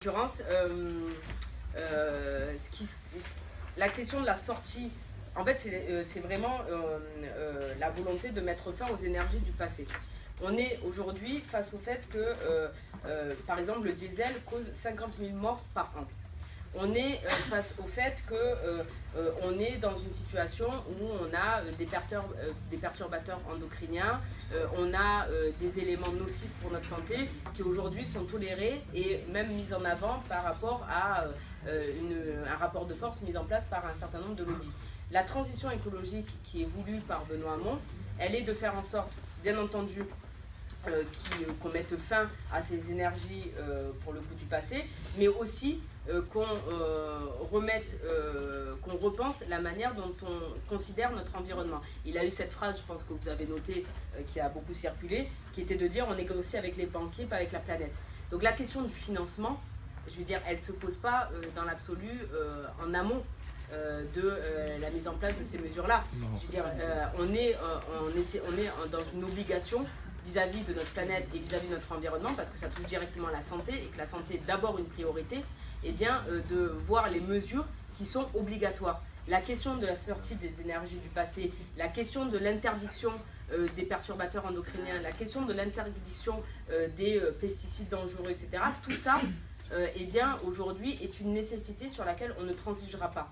l'occurrence, la question de la sortie, en fait, c'est vraiment la volonté de mettre fin aux énergies du passé. On est aujourd'hui face au fait que, par exemple, le diesel cause 50 000 morts par an. On est face au fait qu'on est dans une situation où on a des perturbateurs endocriniens, on a des éléments nocifs pour notre santé qui aujourd'hui sont tolérés et même mis en avant par rapport à un rapport de force mis en place par un certain nombre de lobbies. La transition écologique qui est voulue par Benoît Hamon, elle est de faire en sorte, bien entendu, qu'on mette fin à ces énergies pour le coup du passé, mais aussi qu'on repense la manière dont on considère notre environnement. Il a eu cette phrase, je pense que vous avez noté, qui a beaucoup circulé, qui était de dire on négocie avec les banquiers, pas avec la planète. Donc la question du financement, je veux dire, elle ne se pose pas dans l'absolu en amont de la mise en place de ces mesures-là. Je veux dire, on est dans une obligation vis-à-vis de notre planète et vis-à-vis de notre environnement, parce que ça touche directement à la santé et que la santé est d'abord une priorité, et bien de voir les mesures qui sont obligatoires. La question de la sortie des énergies du passé, la question de l'interdiction des perturbateurs endocriniens, la question de l'interdiction des pesticides dangereux, etc. Tout ça, eh bien aujourd'hui, est une nécessité sur laquelle on ne transigera pas.